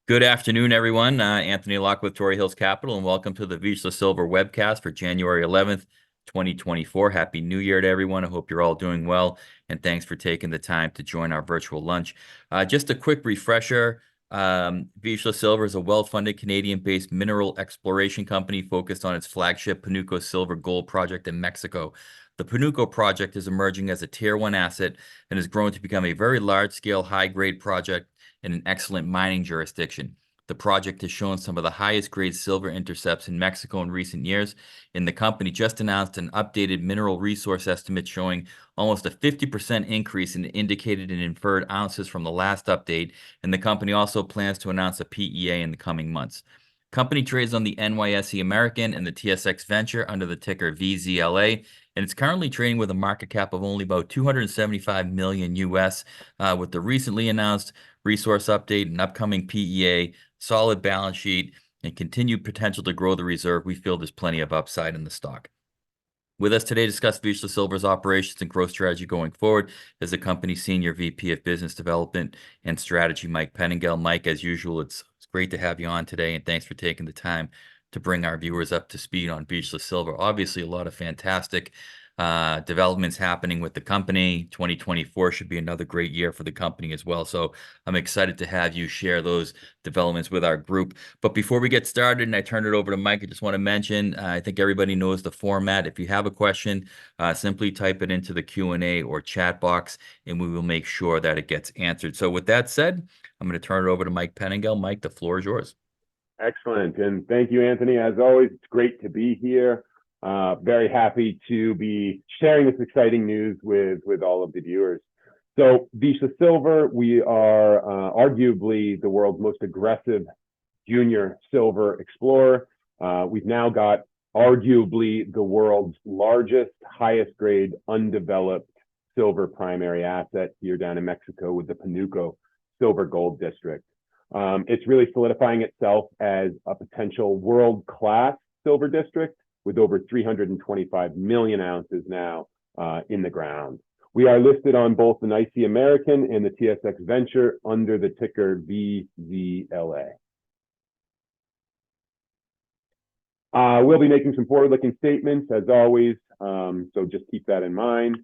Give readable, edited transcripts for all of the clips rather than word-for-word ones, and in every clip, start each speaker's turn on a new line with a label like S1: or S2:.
S1: Good afternoon, everyone. Anthony Locke with Torrey Hills Capital, and welcome to the Vizsla Silver webcast for January 11th, 2024. Happy New Year to everyone. I hope you're all doing well, and thanks for taking the time to join our virtual lunch. Just a quick refresher. Vizsla Silver is a well-funded Canadian-based mineral exploration company focused on its flagship Panuco Silver Gold project in Mexico. The Panuco project is emerging as a Tier 1 asset and has grown to become a very large-scale, high-grade project in an excellent mining jurisdiction. The project has shown some of the highest grade silver intercepts in Mexico in recent years, and the company just announced an updated mineral resource estimate showing almost a 50% increase in indicated and inferred ounces from the last update, and the company also plans to announce a PEA in the coming months. Company trades on the NYSE American and the TSX Venture under the ticker VZLA, and it's currently trading with a market cap of only about 275 million US, with the recently announced resource update and upcoming PEA, solid balance sheet, and continued potential to grow the reserve. We feel there's plenty of upside in the stock. With us today to discuss Vizsla Silver's operations and growth strategy going forward is the company's Senior VP of Business Development and Strategy, Mike Pettingell. Mike, as usual, it's great to have you on today, and thanks for taking the time to bring our viewers up to speed on Vizsla Silver. Obviously, a lot of fantastic developments happening with the company. 2024 should be another great year for the company as well. So I'm excited to have you share those developments with our group. But before we get started and I turn it over to Mike, I just want to mention, I think everybody knows the format. If you have a question, simply type it into the Q&A or chat box, and we will make sure that it gets answered. So with that said, I'm going to turn it over to Mike Pettingell. Mike, the floor is yours.
S2: Excellent. And thank you, Anthony. As always, it's great to be here. Very happy to be sharing this exciting news with all of the viewers. So Vizsla Silver, we are arguably the world's most aggressive junior silver explorer. We've now got arguably the world's largest, highest grade undeveloped silver primary asset here down in Mexico with the Panuco Silver Gold District. It's really solidifying itself as a potential world-class silver district with over 325 million ounces now in the ground. We are listed on both the NYSE American and the TSX Venture under the ticker VZLA. We'll be making some forward-looking statements, as always, so just keep that in mind.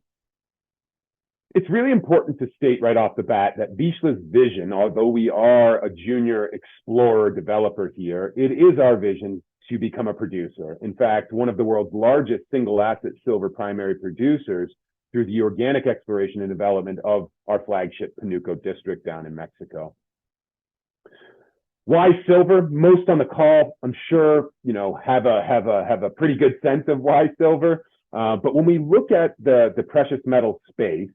S2: It's really important to state right off the bat that Vizsla's vision, although we are a junior explorer developer here, it is our vision to become a producer. In fact, one of the world's largest single asset silver primary producers through the organic exploration and development of our flagship Panuco district down in Mexico. Why silver? Most on the call, I'm sure, have a pretty good sense of why silver. But when we look at the precious metal space,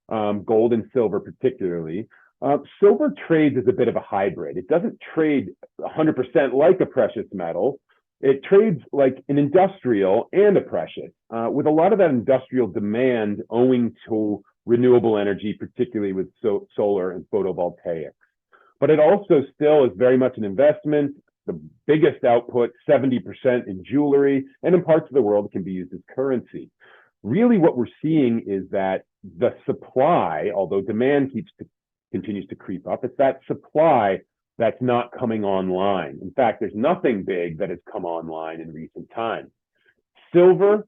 S2: gold and silver particularly, silver trades as a bit of a hybrid. It doesn't trade 100% like a precious metal. It trades like an industrial and a precious, with a lot of that industrial demand owing to renewable energy, particularly with solar and photovoltaics. But it also still is very much an investment. The biggest output, 70% in jewelry, and in parts of the world can be used as currency. Really what we're seeing is that the supply, although demand continues to creep up, it's that supply that's not coming online. In fact, there's nothing big that has come online in recent times. Silver,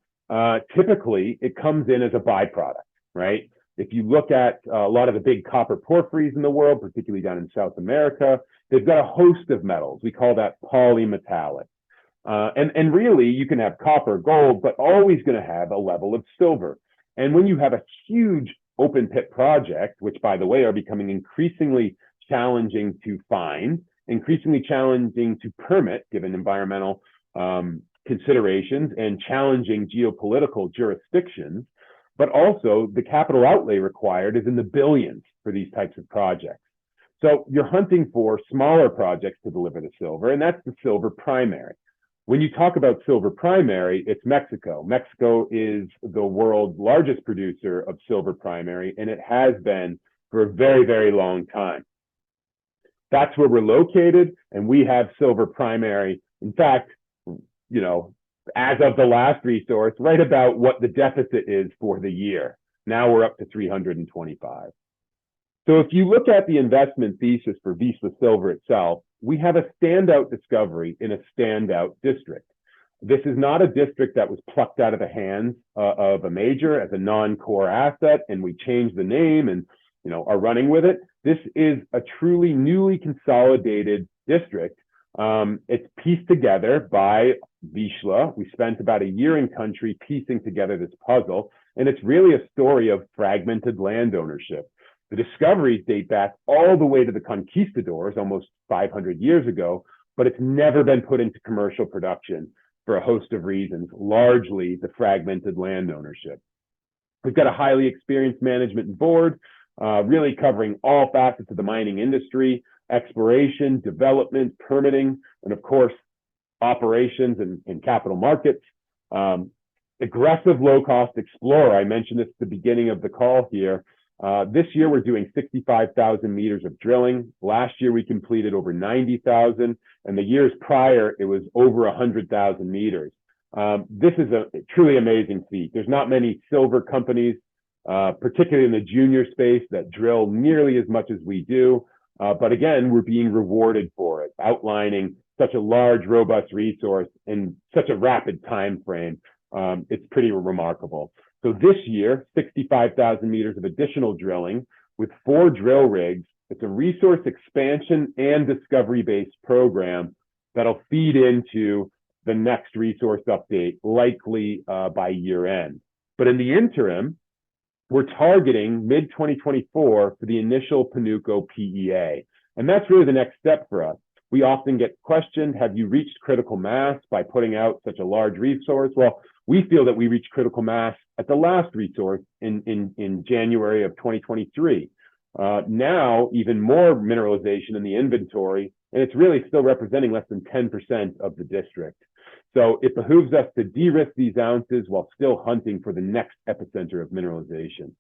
S2: typically, it comes in as a byproduct, right? If you look at a lot of the big copper porphyries in the world, particularly down in South America, they've got a host of metals. We call that polymetallic. And really, you can have copper, gold, but always going to have a level of silver. And when you have a huge open pit project, which, by the way, are becoming increasingly challenging to find, increasingly challenging to permit, given environmental considerations and challenging geopolitical jurisdictions, but also the capital outlay required is in the billions for these types of projects. So you're hunting for smaller projects to deliver the silver, and that's the silver primary. When you talk about silver primary, it's Mexico. Mexico is the world's largest producer of silver primary, and it has been for a very, very long time. That's where we're located, and we have silver primary. In fact, as of the last resource, right about what the deficit is for the year. Now we're up to 325. So if you look at the investment thesis for Vizsla Silver itself, we have a standout discovery in a standout district. This is not a district that was plucked out of the hands of a major as a non-core asset, and we changed the name and are running with it. This is a truly newly consolidated district. It's pieced together by Vizsla. We spent about a year in country piecing together this puzzle, and it's really a story of fragmented land ownership. The discoveries date back all the way to the conquistadors almost 500 years ago, but it's never been put into commercial production for a host of reasons, largely the fragmented land ownership. We've got a highly experienced management board, really covering all facets of the mining industry, exploration, development, permitting, and of course, operations and capital markets. Aggressive low-cost explorer. I mentioned this at the beginning of the call here. This year, we're doing 65,000 meters of drilling. Last year, we completed over 90,000, and the years prior, it was over 100,000 meters. This is a truly amazing feat. There's not many silver companies, particularly in the junior space, that drill nearly as much as we do. But again, we're being rewarded for it, outlining such a large, robust resource in such a rapid time frame. It's pretty remarkable. So this year, 65,000 meters of additional drilling with 4 drill rigs. It's a resource expansion and discovery-based program that'll feed into the next resource update, likely by year end. But in the interim, we're targeting mid-2024 for the initial Panuco PEA. And that's really the next step for us. We often get questioned, have you reached critical mass by putting out such a large resource? Well, we feel that we reached critical mass at the last resource in January of 2023. Now, even more mineralization in the inventory, and it's really still representing less than 10% of the district. So it behooves us to de-risk these ounces while still hunting for the next epicenter of mineralization.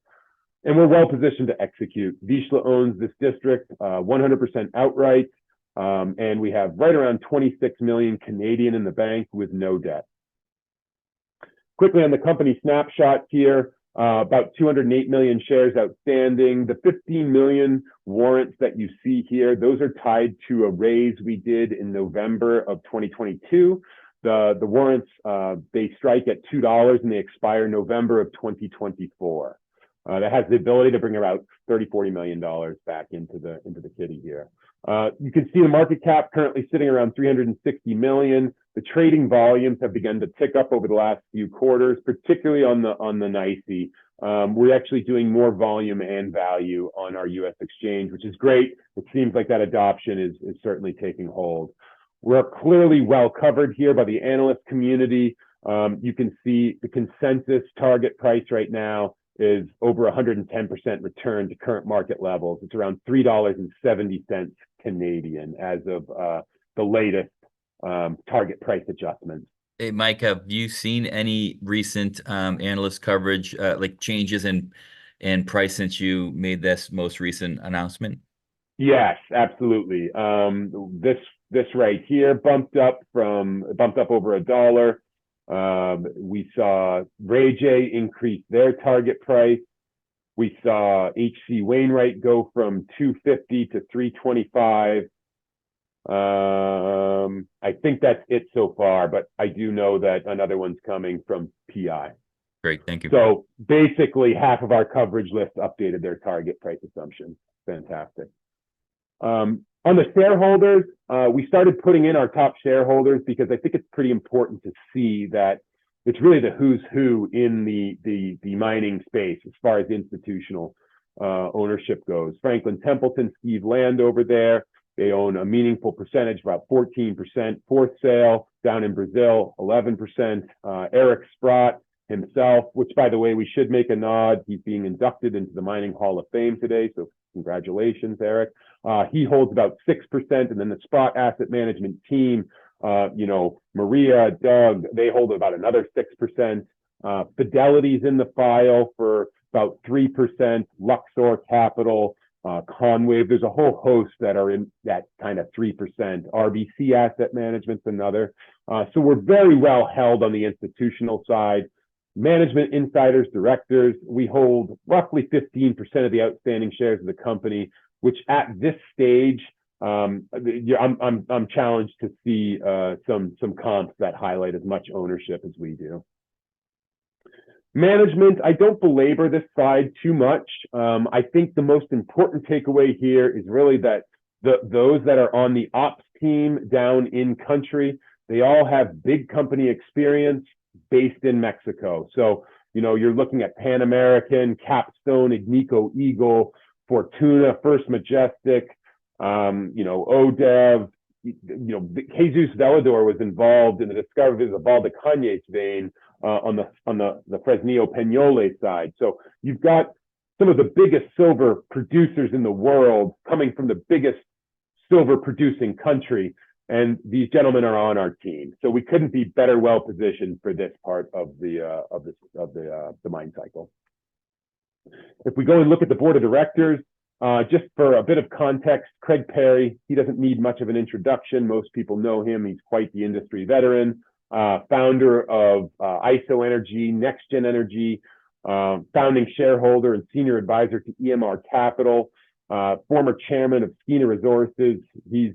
S2: And we're well positioned to execute. Vizsla owns this district 100% outright, and we have right around 26 million Canadian in the bank with no debt. Quickly on the company snapshot here, about 208 million shares outstanding. The 15 million warrants that you see here, those are tied to a raise we did in November of 2022. The warrants, they strike at $2 and they expire November of 2024. That has the ability to bring about $30–40 million back into the kitty here. You can see the market cap currently sitting around 360 million. The trading volumes have begun to tick up over the last few quarters, particularly on the NYSE. We're actually doing more volume and value on our U.S. exchange, which is great. It seems like that adoption is certainly taking hold. We're clearly well covered here by the analyst community. You can see the consensus target price right now is over 110% return to current market levels. It's around $3.70 Canadian as of the latest target price adjustments.
S1: Hey, Mike, have you seen any recent analyst coverage, like changes in price since you made this most recent announcement?
S2: Yes, absolutely. This right here bumped up over $1. We saw Ray J increase their target price. We saw H.C. Wainwright go from $250 to $325. I think that's it so far, but I do know that another one's coming from PI.
S1: Great, thank you.
S2: So basically, half of our coverage list updated their target price assumption. Fantastic. On the shareholders, we started putting in our top shareholders because I think it's pretty important to see that it's really the who's who in the mining space as far as institutional ownership goes. Franklin Templeton, Steve Land over there, they own a meaningful percentage, about 14%. Fourth Sale down in Brazil, 11%. Eric Sprott himself, which by the way, we should make a nod. He's being inducted into the Mining Hall of Fame today. So congratulations, Eric. He holds about 6%. And then the Sprott Asset Management team, Maria, Doug, they hold about another 6%. Fidelity's in the file for about 3%. Luxor Capital, Conwave, there's a whole host that are in that kind of 3%. RBC Asset Management's another. So we're very well held on the institutional side. Management insiders, directors, we hold roughly 15% of the outstanding shares of the company, which at this stage I'm challenged to see some comps that highlight as much ownership as we do. Management, I don't belabor this slide too much. I think the most important takeaway here is really that those that are on the ops team down in country, they all have big company experience based in Mexico. So, you're looking at Pan American, Capstone, Agnico Eagle, Fortuna, First Majestic, ODEV, Jesus Velador was involved in the discovery of the Valdecañas vein on the Fresnillo Peñoles side. So you've got some of the biggest silver producers in the world coming from the biggest silver producing country, and these gentlemen are on our team. So we couldn't be better well positioned for this part of the mine cycle. If we go and look at the board of directors, just for a bit of context, Craig Perry, he doesn't need much of an introduction. Most people know him. He's quite the industry veteran, founder of ISO Energy, NextGen Energy, founding shareholder and senior advisor to EMR Capital, former chairman of Skeena Resources. He's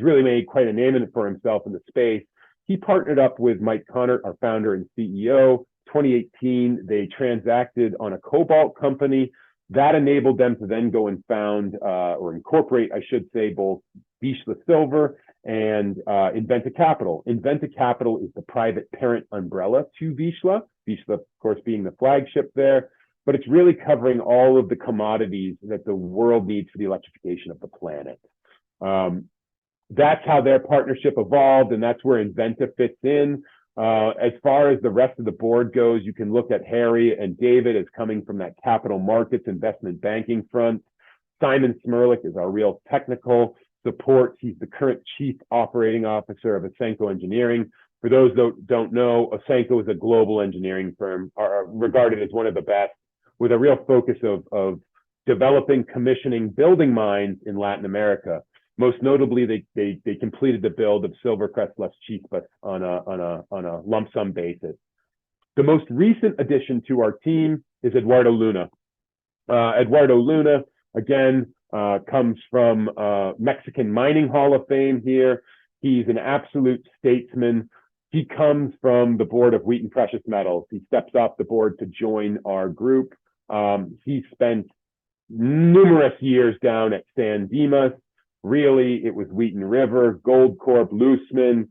S2: really made quite a name for himself in the space. He partnered up with Mike Connor, our founder and CEO. 2018, they transacted on a cobalt company. That enabled them to then go and found or incorporate, I should say, both Vizsla Silver and Inventa Capital. Inventa Capital is the private parent umbrella to Vizsla, Vizsla, of course, being the flagship there, but it's really covering all of the commodities that the world needs for the electrification of the planet. That's how their partnership evolved, and that's where Inventa fits in. As far as the rest of the board goes, you can look at Harry and David as coming from that capital markets investment banking front. Simon Smirlik is our real technical support. He's the current chief operating officer of Ausenco Engineering. For those that don't know, Ausenco is a global engineering firm, regarded as one of the best, with a real focus of developing, commissioning, building mines in Latin America. Most notably, they completed the build of Silvercrest Las Chispas on a lump sum basis. The most recent addition to our team is Eduardo Luna. Eduardo Luna, again, comes from Mexican Mining Hall of Fame here. He's an absolute statesman. He comes from the board of Wheaton Precious Metals. He steps off the board to join our group. He spent numerous years down at San Dimas. Really, it was Wheaton River, Goldcorp, Looseman,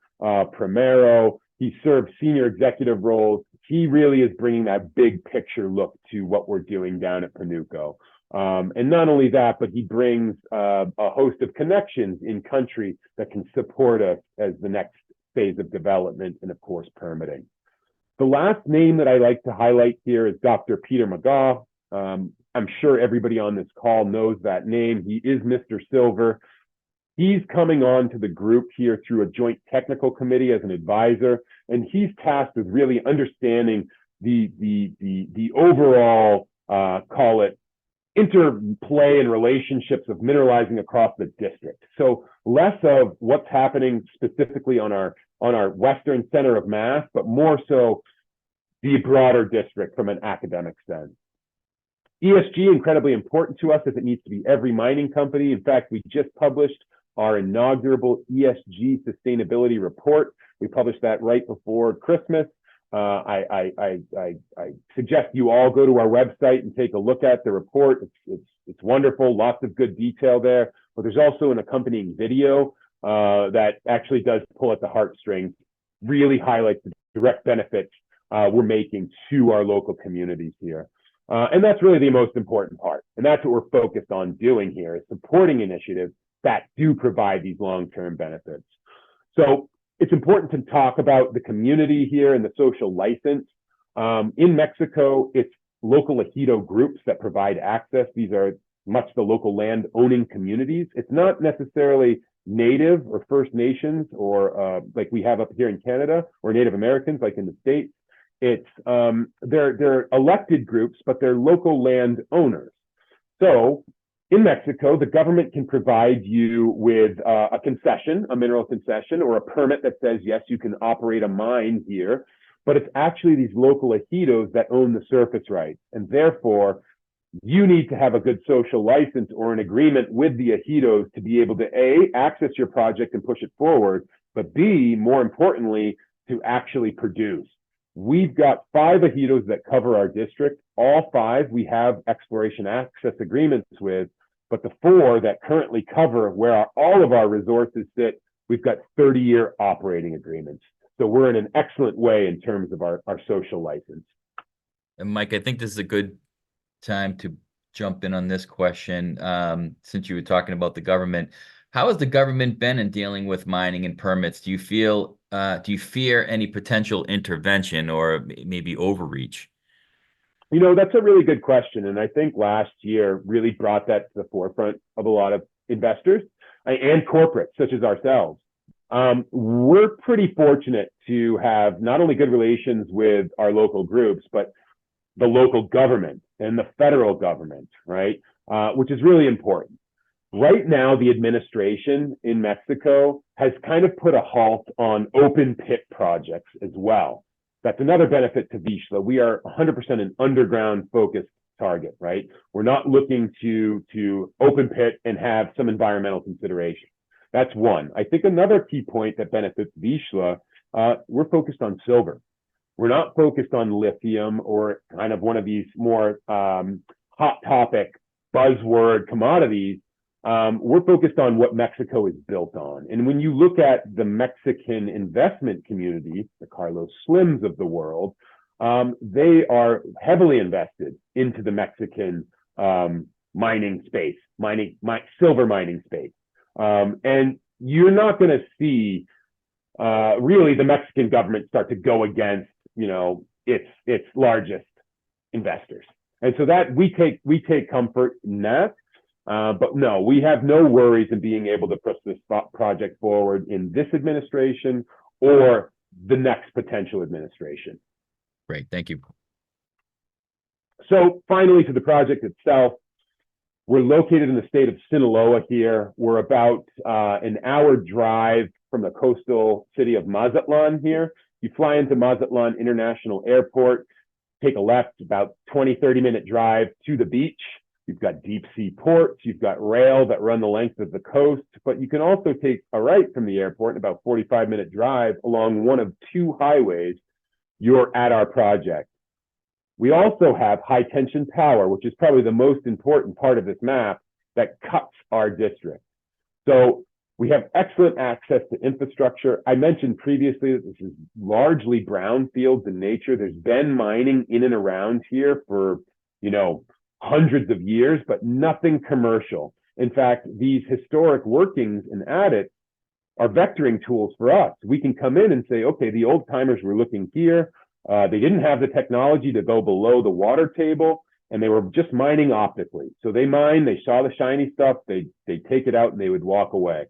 S2: Primero. He served senior executive roles. He really is bringing that big picture look to what we're doing down at Panuco. And not only that, but he brings a host of connections in country that can support us as the next phase of development and, of course, permitting. The last name that I like to highlight here is Dr. Peter McGaw. I'm sure everybody on this call knows that name. He is Mr. Silver. He's coming on to the group here through a joint technical committee as an advisor, and he's tasked with really understanding the overall, call it, interplay and relationships of mineralizing across the district. So less of what's happening specifically on our western center of mass, but more so the broader district from an academic sense. ESG, incredibly important to us, as it needs to be every mining company. In fact, we just published our inaugural ESG sustainability report. We published that right before Christmas. I suggest you all go to our website and take a look at the report. It's wonderful, lots of good detail there. But there's also an accompanying video that actually does pull at the heartstrings, really highlights the direct benefits we're making to our local communities here. And that's really the most important part. And that's what we're focused on doing here, is supporting initiatives that do provide these long-term benefits. So it's important to talk about the community here and the social license. In Mexico, it's local ejido groups that provide access. These are much the local land owning communities. It's not necessarily Native or First Nations or like we have up here in Canada, or Native Americans like in the States. It's they're elected groups, but they're local land owners. So in Mexico, the government can provide you with a concession, a mineral concession, or a permit that says, yes, you can operate a mine here, but it's actually these local ejidos that own the surface rights. And therefore, You need to have a good social license or an agreement with the ejidos to be able to A, access your project and push it forward, but B, more importantly, to actually produce. We've got 5 ejidos that cover our district. All 5 we have exploration access agreements with, but the 4 that currently cover where all of our resources sit, we've got 30-year operating agreements. So we're in an excellent way in terms of our social license.
S1: And Mike, I think this is a good time to jump in on this question. Since you were talking about the government, how has the government been in dealing with mining and permits? Do you fear any potential intervention or maybe overreach?
S2: That's a really good question. And I think last year really brought that to the forefront of a lot of investors and corporates such as ourselves. We're pretty fortunate to have not only good relations with our local groups, but the local government and the federal government, right? Which is really important. Right now, the administration in Mexico has kind of put a halt on open pit projects as well. That's another benefit to Vizsla. We are 100% an underground focused target, right? We're not looking to open pit and have some environmental consideration. That's one. I think another key point that benefits Vizsla, we're focused on silver. We're not focused on lithium or kind of one of these more hot topic buzzword commodities. We're focused on what Mexico is built on. And when you look at the Mexican investment community, the Carlos Slims of the world, they are heavily invested into the Mexican mining space, silver mining space. And you're not going to see really the Mexican government start to go against, its largest investors. And so that we take comfort in that. But no, we have no worries in being able to push this project forward in this administration or the next potential administration.
S1: Great, thank you.
S2: So finally, to the project itself, we're located in the state of Sinaloa here. We're about an hour drive from the coastal city of Mazatlan here. You fly into Mazatlan International Airport, take a left, about 20-30-minute drive to the beach. You've got deep sea ports, you've got rail that run the length of the coast, but you can also take a right from the airport, about 45-minute drive along one of 2 highways. You're at our project. We also have high tension power, which is probably the most important part of this map that cuts our district. So we have excellent access to infrastructure. I mentioned previously that this is largely brownfields in nature. There's been mining in and around here for, hundreds of years, but nothing commercial. In fact, these historic workings and adits are vectoring tools for us. We can come in and say, okay, the old timers were looking here. They didn't have the technology to go below the water table, and they were just mining optically. So they mine, they saw the shiny stuff, they take it out and they would walk away.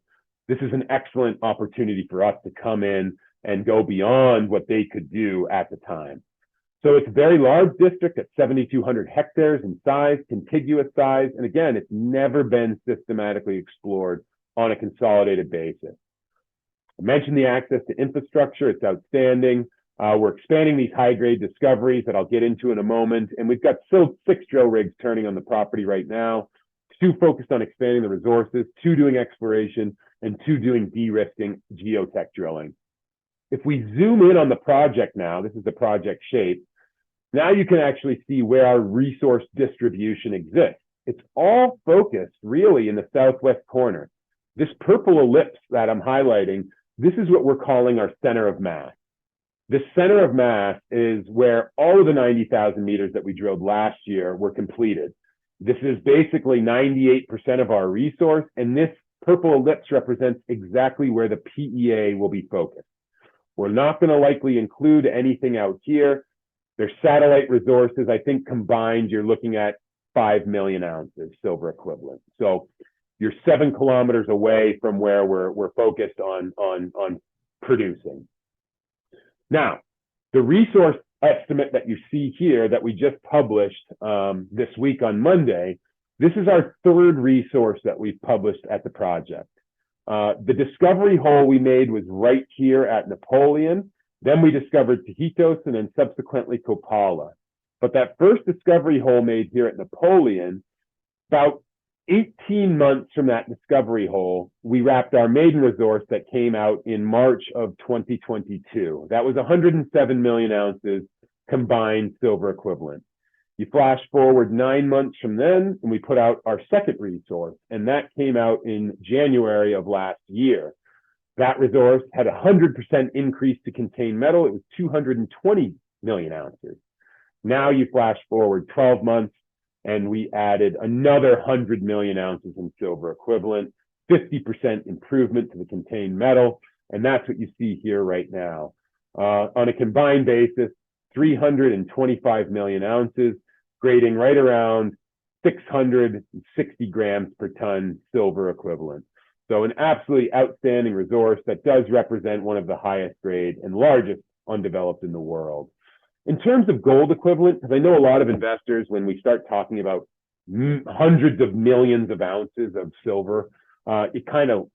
S2: This is an excellent opportunity for us to come in and go beyond what they could do at the time. So it's a very large district at 7,200 hectares in size, contiguous size. And again, it's never been systematically explored on a consolidated basis. I mentioned the access to infrastructure. It's outstanding. We're expanding these high-grade discoveries that I'll get into in a moment. And we've got still 6 drill rigs turning on the property right now, 2 focused on expanding the resources, 2 doing exploration, and 2 doing de-risking geotech drilling. If we zoom in on the project now, this is the project shape. Now you can actually see where our resource distribution exists. It's all focused really in the southwest corner. This purple ellipse that I'm highlighting, this is what we're calling our center of mass. The center of mass is where all of the 90,000 meters that we drilled last year were completed. This is basically 98% of our resource, and this purple ellipse represents exactly where the PEA will be focused. We're not going to likely include anything out here. There's satellite resources. I think combined, you're looking at 5 million ounces silver equivalent. So you're 7 kilometers away from where we're focused on producing. Now, the resource estimate that you see here that we just published this week on Monday, this is our 3rd resource that we've published at the project. The discovery hole we made was right here at Napoleon. Then we discovered Tajitos and then subsequently Copala. But that first discovery hole made here at Napoleon, about 18 months from that discovery hole, we wrapped our maiden resource that came out in March of 2022. That was 107 million ounces combined silver equivalent. You flash forward 9 months from then, and we put out our second resource, and that came out in January of last year. That resource had a 100% increase to contain metal. It was 220 million ounces. Now you flash forward 12 months, and we added another 100 million ounces in silver equivalent, 50% improvement to the contained metal, and that's what you see here right now. On a combined basis, 325 million ounces, grading right around 660 grams per ton silver equivalent. So an absolutely outstanding resource that does represent one of the highest grade and largest undeveloped in the world. In terms of gold equivalent, because I know a lot of investors, when we start talking about hundreds of millions of ounces of silver, it kind of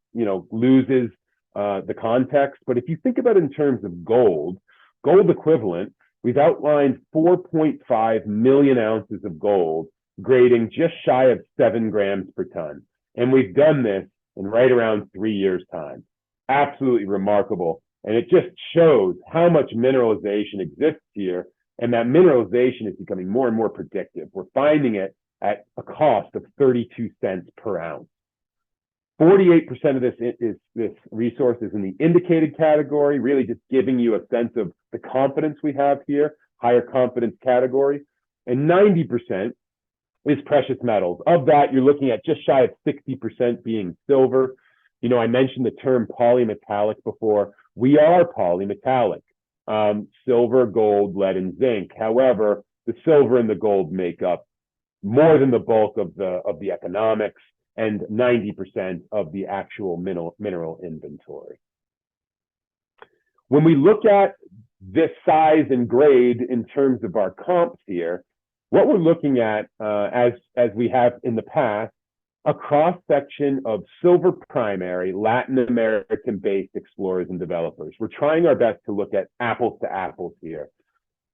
S2: loses the context. But if you think about it in terms of gold equivalent, we've outlined 4.5 million ounces of gold, grading just shy of 7 grams per ton. And we've done this in right around 3 years' time. Absolutely remarkable. And it just shows how much mineralization exists here. And that mineralization is becoming more and more predictive. We're finding it at a cost of 32 cents per ounce. 48% of this resource is in the indicated category, really just giving you a sense of the confidence we have here, higher confidence category. And 90% is precious metals. Of that, you're looking at just shy of 60% being silver. I mentioned the term polymetallic before. We are polymetallic, silver, gold, lead, and zinc. However, the silver and the gold make up more than the bulk of the economics and 90% of the actual mineral inventory. When we look at this size and grade in terms of our comps here, what we're looking at, as we have in the past, a cross-section of silver primary Latin American-based explorers and developers. We're trying our best to look at apples to apples here.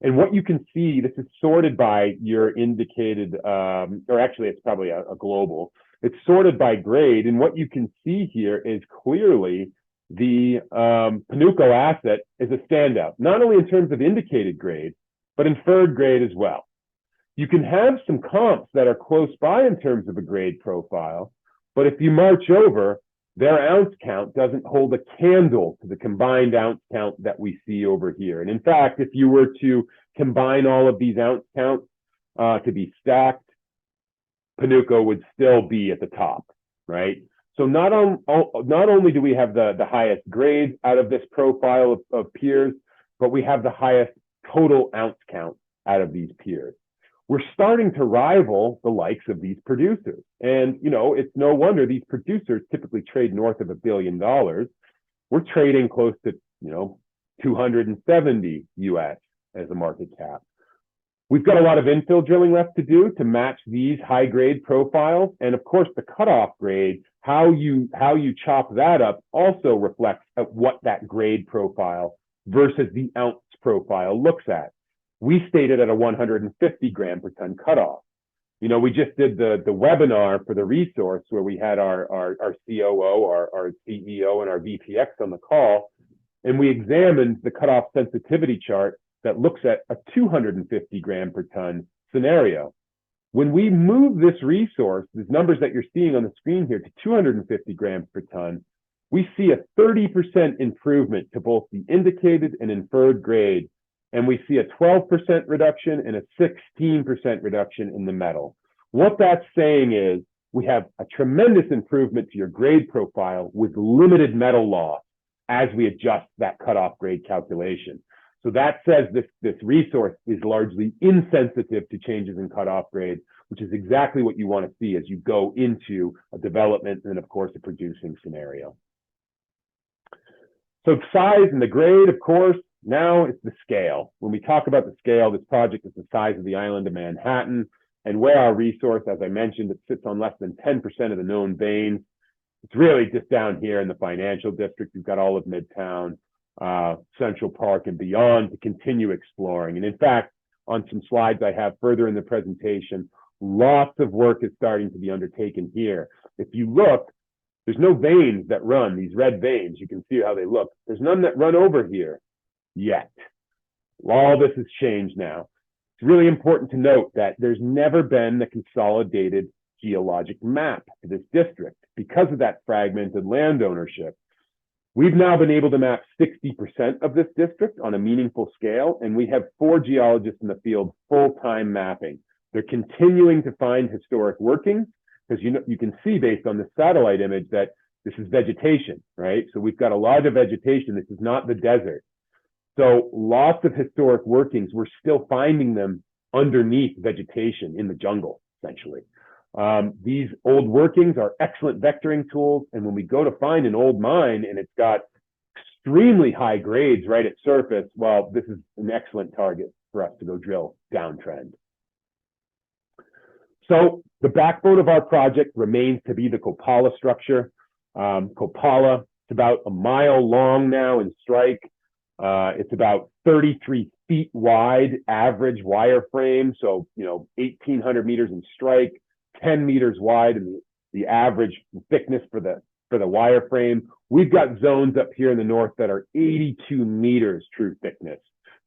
S2: And what you can see, this is sorted by your indicated, or actually it's probably a global. It's sorted by grade. And what you can see here is clearly the Pánuco asset is a standout, not only in terms of indicated grade, but inferred grade as well. You can have some comps that are close by in terms of a grade profile, but if you march over, their ounce count doesn't hold a candle to the combined ounce count that we see over here. And in fact, if you were to combine all of these ounce counts to be stacked, Pánuco would still be at the top, right? So not only do we have the highest grade out of this profile of peers, but we have the highest total ounce count out of these peers. We're starting to rival the likes of these producers. And, it's no wonder these producers typically trade north of $1 billion. We're trading close to, 270 US as a market cap. We've got a lot of infill drilling left to do to match these high grade profiles. And of course, the cutoff grade, how you chop that up also reflects at what that grade profile versus the ounce profile looks at. We stated at a 150 gram per ton cutoff. We just did the webinar for the resource where we had our COO, our CEO, and our VPX on the call, and we examined the cutoff sensitivity chart that looks at a 250 gram per ton scenario. When we move this resource, these numbers that you're seeing on the screen here, to 250 grams per ton, we see a 30% improvement to both the indicated and inferred grade. And we see a 12% reduction and a 16% reduction in the metal. What that's saying is we have a tremendous improvement to your grade profile with limited metal loss as we adjust that cutoff grade calculation. So that says this resource is largely insensitive to changes in cutoff grade, which is exactly what you want to see as you go into a development and, of course, a producing scenario. So size and the grade, of course. Now it's the scale. When we talk about the scale, this project is the size of the island of Manhattan, and where our resource, as I mentioned, it sits on less than 10% of the known veins. It's really just down here in the financial district. You've got all of Midtown, Central Park, and beyond to continue exploring. And in fact, on some slides I have further in the presentation, lots of work is starting to be undertaken here. If you look, there's no veins that run, these red veins. You can see how they look. There's none that run over here yet. All this has changed now. It's really important to note that there's never been the consolidated geologic map for this district because of that fragmented land ownership. We've now been able to map 60% of this district on a meaningful scale, and we have 4 geologists in the field full-time mapping. They're continuing to find historic workings, because you can see based on the satellite image that this is vegetation, right? So we've got a lot of vegetation. This is not the desert. So lots of historic workings, we're still finding them underneath vegetation in the jungle, essentially. These old workings are excellent vectoring tools. And when we go to find an old mine and it's got extremely high grades right at surface, well, this is an excellent target for us to go drill downtrend. So the backbone of our project remains to be the Copala structure. Copala, it's about a mile long now in strike. It's about 33 feet wide average wireframe. So, 1,800 meters in strike, 10 meters wide, and the average thickness for the wireframe. We've got zones up here in the north that are 82 meters true thickness.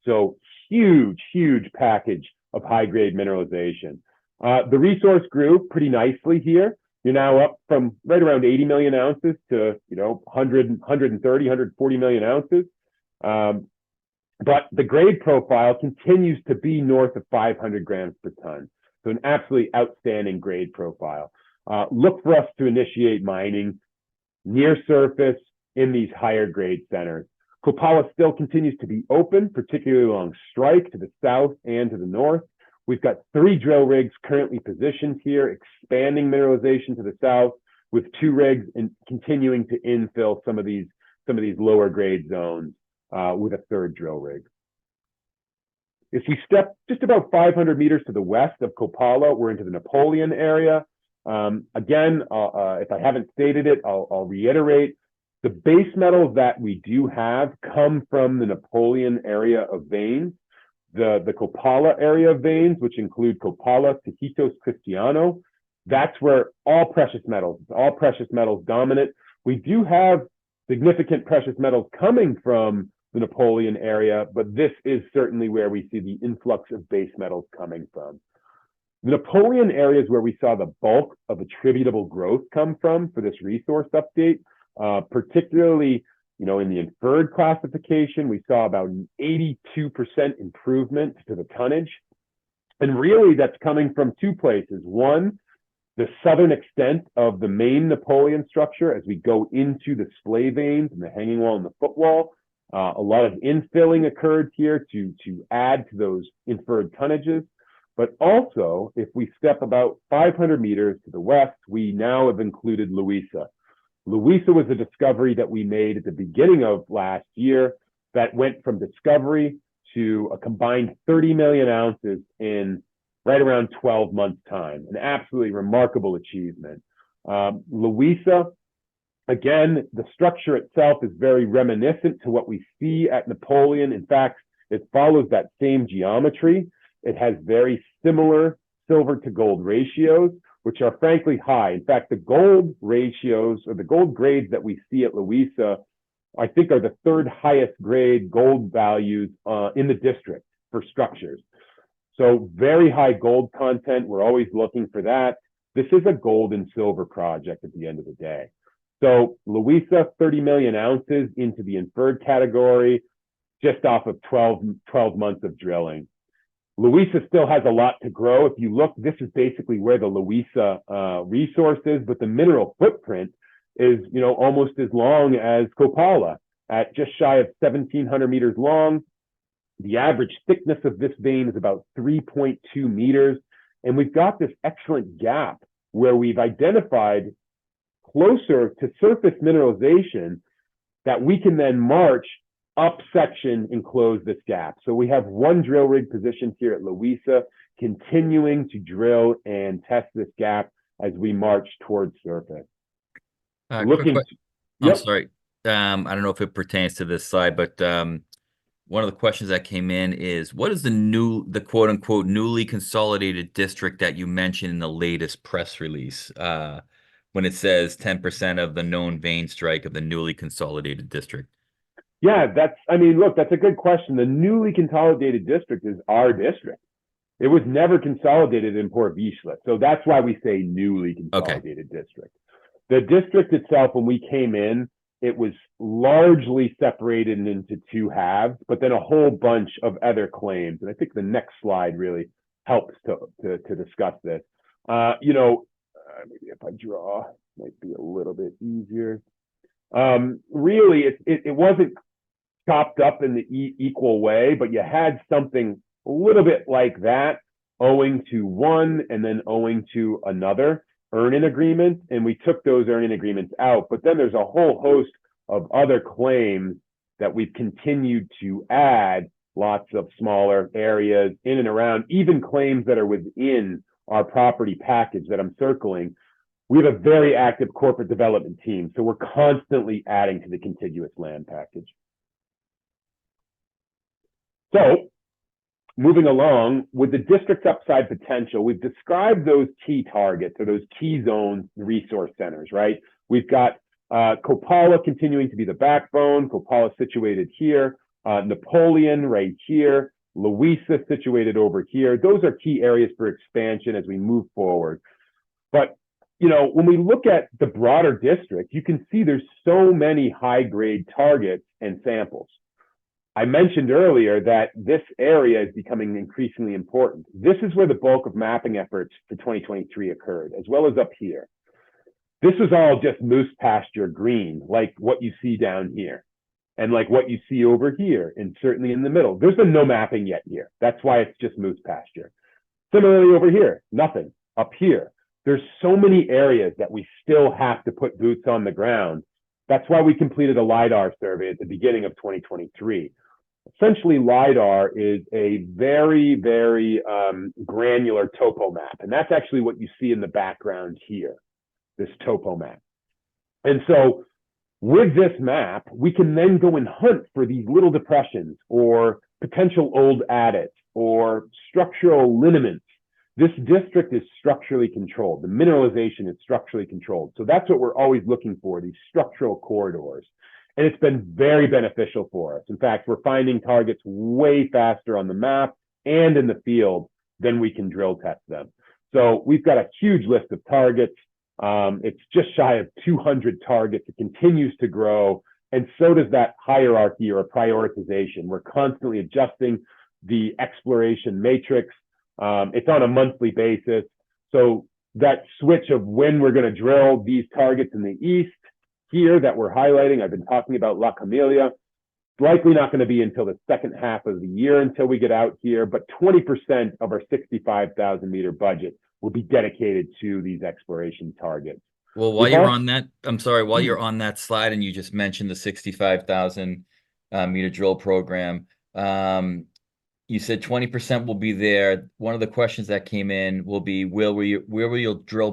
S2: So huge, huge package of high grade mineralization. The resource grew pretty nicely here. You're now up from right around 80 million ounces to, 100, 130, 140 million ounces. But the grade profile continues to be north of 500 grams per ton. So an absolutely outstanding grade profile. Look for us to initiate mining near surface in these higher grade centers. Copala still continues to be open, particularly along strike to the south and to the north. We've got 3 drill rigs currently positioned here, expanding mineralization to the south, with 2 rigs and continuing to infill some of these lower grade zones with a 3rd drill rig. If we step just about 500 meters to the west of Copala, we're into the Napoleon area. Again, if I haven't stated it, I'll reiterate. The base metals that we do have come from the Napoleon area of veins. The Copala area of veins, which include Copala, Tajitos, Cristiano, that's where all precious metals dominant. We do have significant precious metals coming from the Napoleon area, but this is certainly where we see the influx of base metals coming from. The Napoleon area is where we saw the bulk of attributable growth come from for this resource update, particularly in the inferred classification. We saw about an 82% improvement to the tonnage. And really that's coming from 2 places. One, the southern extent of the main Napoleon structure as we go into the splay veins and the hanging wall and the footwall. A lot of infilling occurred here to add to those inferred tonnages. But also, if we step about 500 meters to the west, we now have included Louisa. Louisa was a discovery that we made at the beginning of last year that went from discovery to a combined 30 million ounces in right around 12 months' time. An absolutely remarkable achievement. Louisa, again, the structure itself is very reminiscent to what we see at Napoleon. In fact, it follows that same geometry. It has very similar silver to gold ratios, which are frankly high. In fact, the gold ratios or the gold grades that we see at Louisa, I think are the 3rd highest grade gold values in the district for structures. So very high gold content. We're always looking for that. This is a gold and silver project at the end of the day. So Louisa, 30 million ounces into the inferred category, just off of 12 months of drilling. Louisa still has a lot to grow. If you look, this is basically where the Louisa resource is, but the mineral footprint is, almost as long as Copala at just shy of 1,700 meters long. The average thickness of this vein is about 3.2 meters. And we've got this excellent gap where we've identified closer to surface mineralization that we can then march up section and close this gap. So we have 1 drill rig positioned here at Louisa, continuing to drill and test this gap as we march towards surface.
S1: Sorry. I don't know if it pertains to this slide, but one of the questions that came in is, what is the quote unquote newly consolidated district that you mentioned in the latest press release? When it says 10% of the known vein strike of the newly consolidated district.
S2: Yeah, I mean, look, that's a good question. The newly consolidated district is our district. It was never consolidated in Port Vizsla. So that's why we say newly consolidated district. The district itself, when we came in, it was largely separated into two halves, but then a whole bunch of other claims. And I think the next slide really helps to discuss this. Maybe if I draw, might be a little bit easier. Really, it wasn't chopped up in the equal way, but you had something a little bit like that, owing to one and then owing to another earn-in agreement, and we took those earn-in agreements out. But then there's a whole host of other claims that we've continued to add, lots of smaller areas in and around, even claims that are within our property package that I'm circling. We have a very active corporate development team, so we're constantly adding to the contiguous land package. So, moving along, with the district's upside potential, we've described those key targets or those key zones, resource centers, right? We've got Copala continuing to be the backbone. Copala situated here, Napoleon right here, Louisa situated over here. Those are key areas for expansion as we move forward. But, when we look at the broader district, you can see there's so many high-grade targets and samples. I mentioned earlier that this area is becoming increasingly important. This is where the bulk of mapping efforts for 2023 occurred, as well as up here. This was all just moose pasture green, like what you see down here, and like what you see over here, and certainly in the middle. There's been no mapping yet here. That's why it's just moose pasture. Similarly over here, nothing. Up here, there's so many areas that we still have to put boots on the ground. That's why we completed a LiDAR survey at the beginning of 2023. Essentially, LiDAR is a very, very granular topo map. And that's actually what you see in the background here, this topo map. And so with this map, we can then go and hunt for these little depressions or potential old adits or structural lineaments. This district is structurally controlled. The mineralization is structurally controlled. So that's what we're always looking for, these structural corridors. And it's been very beneficial for us. In fact, we're finding targets way faster on the map and in the field than we can drill test them. So we've got a huge list of targets. It's just shy of 200 targets. It continues to grow. And so does that hierarchy or prioritization. We're constantly adjusting the exploration matrix. It's on a monthly basis. So that switch of when we're going to drill these targets in the east here that we're highlighting, I've been talking about La Camelia, it's likely not going to be until the second half of the year until we get out here, but 20% of our 65,000 meter budget will be dedicated to these exploration targets.
S1: Well, while you're on that, I'm sorry, while you're on that slide and you just mentioned the 65,000 meter drill program, you said 20% will be there. One of the questions that came in will be, where will your drill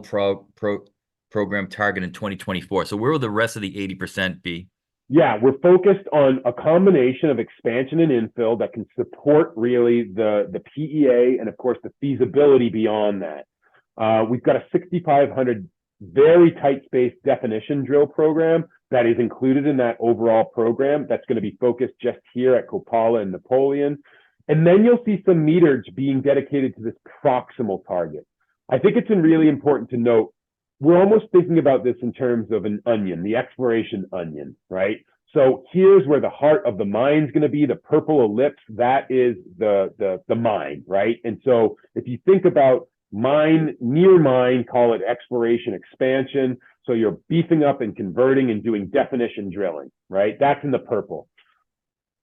S1: program target in 2024? So where will the rest of the 80% be?
S2: Yeah, we're focused on a combination of expansion and infill that can support really the PEA and of course the feasibility beyond that. We've got a 6,500 very tight space definition drill program that is included in that overall program. That's going to be focused just here at Copala and Napoleon. And then you'll see some meterage being dedicated to this proximal target. I think it's really important to note, we're almost thinking about this in terms of an onion, the exploration onion, right? So here's where the heart of the mine is going to be, the purple ellipse, that is the mine, right? And so if you think about mine, near mine, call it exploration expansion. So you're beefing up and converting and doing definition drilling, right? That's in the purple.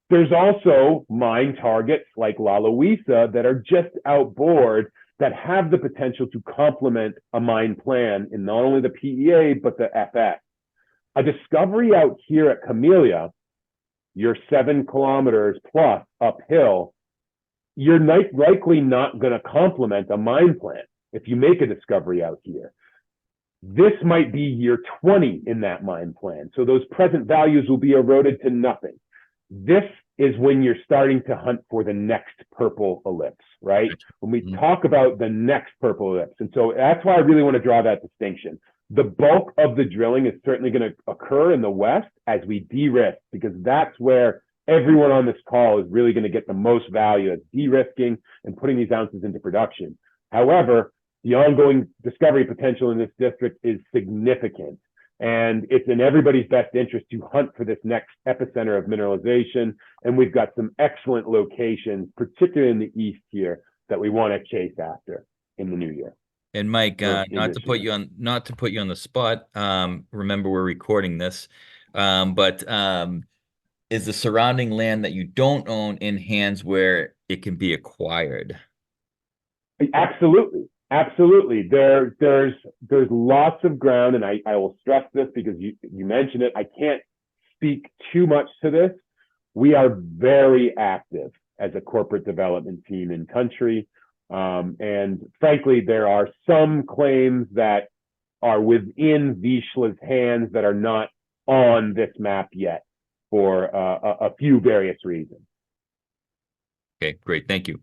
S2: There's also mine targets like La Luisa that are just outboard that have the potential to complement a mine plan in not only the PEA, but the FS. A discovery out here at Camellia, you're 7 kilometers plus uphill, you're likely not going to complement a mine plan if you make a discovery out here. This might be year 20 in that mine plan. So those present values will be eroded to nothing. This is when you're starting to hunt for the next purple ellipse, right? When we
S1: Mhm.
S2: talk about the next purple ellipse. And so that's why I really want to draw that distinction. The bulk of the drilling is certainly going to occur in the West as we de-risk, because that's where everyone on this call is really going to get the most value at de-risking and putting these ounces into production. However, the ongoing discovery potential in this district is significant. And it's in everybody's best interest to hunt for this next epicenter of mineralization. And we've got some excellent locations, particularly in the east here, that we want to chase after in the new year.
S1: And Mike, not to put
S2: year.
S1: you on the spot. Remember we're recording this, but is the surrounding land that you don't own in hands where it can be acquired?
S2: Absolutely. Absolutely. There's lots of ground, and I will stress this because you mentioned it. I can't speak too much to this. We are very active as a corporate development team in country. And frankly, there are some claims that are within Vizsla's hands that are not on this map yet for a few various reasons.
S1: Okay, great. Thank you.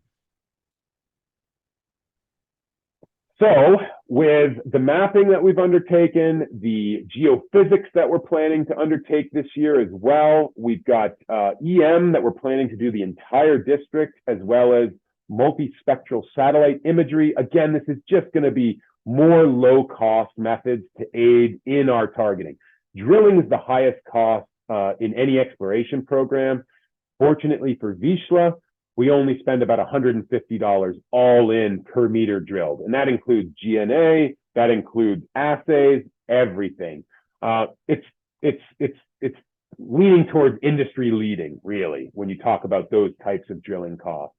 S2: So with the mapping that we've undertaken, the geophysics that we're planning to undertake this year as well, we've got EM that we're planning to do the entire district, as well as multispectral satellite imagery. Again, this is just going to be more low-cost methods to aid in our targeting. Drilling is the highest cost in any exploration program. Fortunately for Vizsla, we only spend about $150 all in per meter drilled. And that includes G&A, that includes assays, everything. It's leaning towards industry leading, really, when you talk about those types of drilling costs.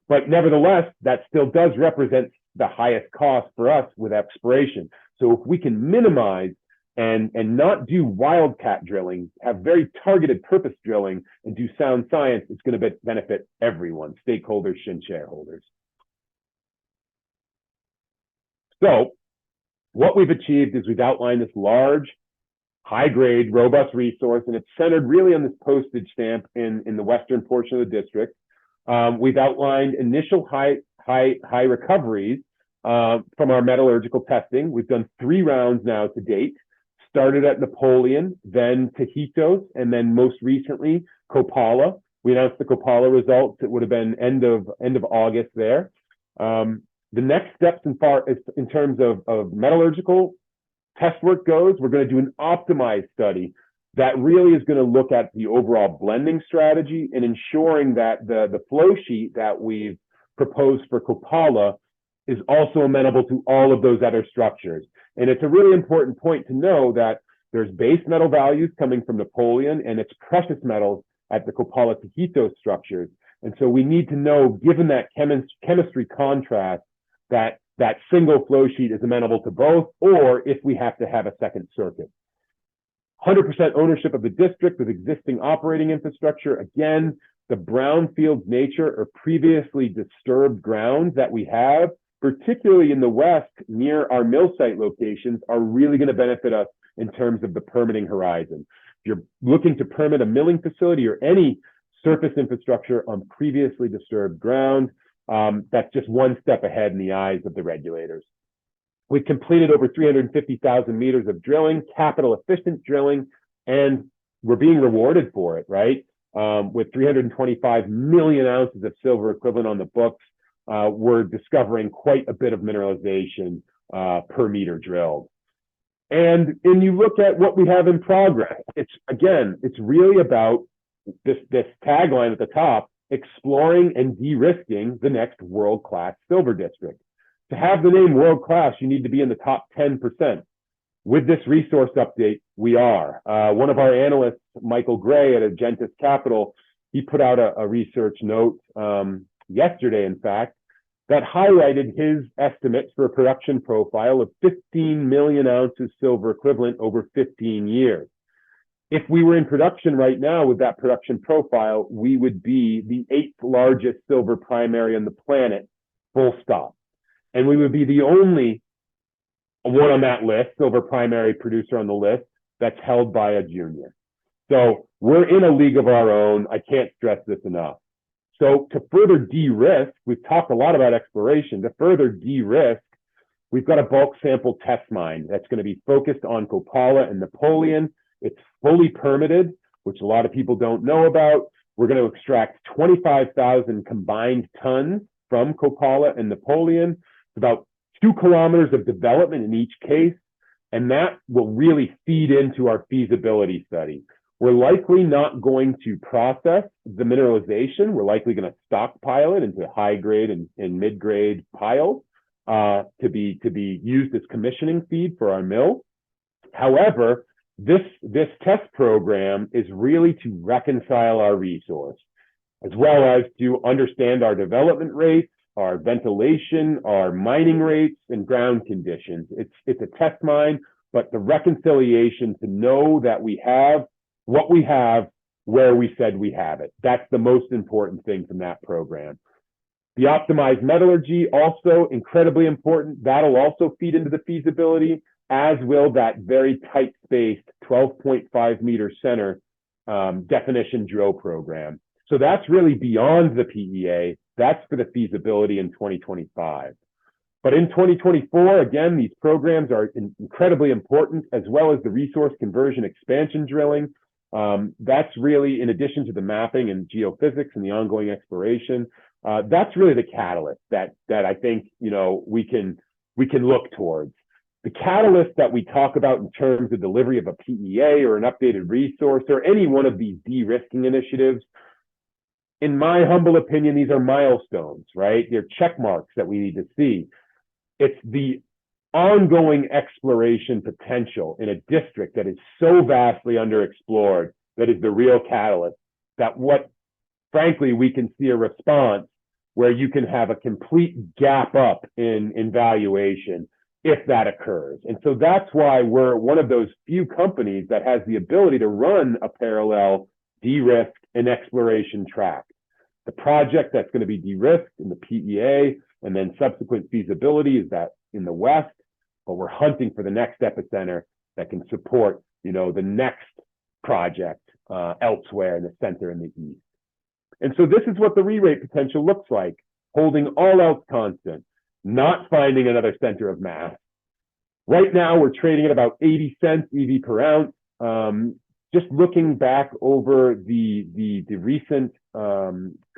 S2: But nevertheless, that still does represent the highest cost for us with exploration. So if we can minimize and not do wildcat drilling, have very targeted purpose drilling, and do sound science, it's going to benefit everyone, stakeholders and shareholders. So what we've achieved is we've outlined this large, high-grade, robust resource, and it's centered really on this postage stamp in the western portion of the district. We've outlined initial high recoveries from our metallurgical testing. We've done 3 rounds now to date. Started at Napoleon, then Tajitos, and then most recently Copala. We announced the Copala results. It would have been end of August there. The next steps in terms of metallurgical test work goes, we're going to do an optimized study that really is going to look at the overall blending strategy and ensuring that the flow sheet that we've proposed for Copala is also amenable to all of those other structures. And it's a really important point to know that there's base metal values coming from Napoleon and it's precious metals at the Copala Tajitos structures. And so we need to know, given that chemistry contrast, that single flow sheet is amenable to both, or if we have to have a second circuit. 100% ownership of the district with existing operating infrastructure. Again, the brownfield nature or previously disturbed grounds that we have, particularly in the west near our mill site locations, are really going to benefit us in terms of the permitting horizon. If you're looking to permit a milling facility or any surface infrastructure on previously disturbed ground, that's just one step ahead in the eyes of the regulators. We've completed over 350,000 meters of drilling, capital efficient drilling, and we're being rewarded for it, right? With 325 million ounces of silver equivalent on the books, we're discovering quite a bit of mineralization per meter drilled. And you look at what we have in progress, it's really about this tagline at the top, exploring and de-risking the next world-class silver district. To have the name world-class, you need to be in the top 10%. With this resource update, we are. One of our analysts, Michael Gray at Agentis Capital, he put out a research note yesterday, in fact, that highlighted his estimates for a production profile of 15 million ounces silver equivalent over 15 years. If we were in production right now with that production profile, we would be the 8th largest silver primary on the planet, full stop. And we would be the only one on that list, silver primary producer on the list, that's held by a junior. So we're in a league of our own. I can't stress this enough. So to further de-risk, we've talked a lot about exploration. To further de-risk, we've got a bulk sample test mine that's going to be focused on Copala and Napoleon. It's fully permitted, which a lot of people don't know about. We're going to extract 25,000 combined tons from Copala and Napoleon. It's about 2 kilometers of development in each case, and that will really feed into our feasibility study. We're likely not going to process the mineralization. We're likely going to stockpile it into high grade and mid grade piles to be used as commissioning feed for our mill. However, this test program is really to reconcile our resource, as well as to understand our development rates, our ventilation, our mining rates, and ground conditions. It's a test mine, but the reconciliation to know that we have what we have where we said we have it. That's the most important thing from that program. The optimized metallurgy, also incredibly important. That'll also feed into the feasibility, as will that very tight-spaced 12.5 meter center definition drill program. So that's really beyond the PEA. That's for the feasibility in 2025. But in 2024, again, these programs are incredibly important, as well as the resource conversion expansion drilling. That's really, in addition to the mapping and geophysics and the ongoing exploration, that's really the catalyst that I think, you know, we can look towards. The catalyst that we talk about in terms of delivery of a PEA or an updated resource or any one of these de-risking initiatives, in my humble opinion, these are milestones, right? They're check marks that we need to see. It's the ongoing exploration potential in a district that is so vastly underexplored that is the real catalyst, that what, frankly, we can see a response where you can have a complete gap up in valuation if that occurs. And so that's why we're one of those few companies that has the ability to run a parallel de-risk and exploration track. The project that's going to be de-risked in the PEA and then subsequent feasibility is that in the West, but we're hunting for the next epicenter that can support, you know, the next project elsewhere in the center and the East. And so this is what the re-rate potential looks like, holding all else constant, not finding another center of mass. Right now, we're trading at about 80 cents EV per ounce. Just looking back over the recent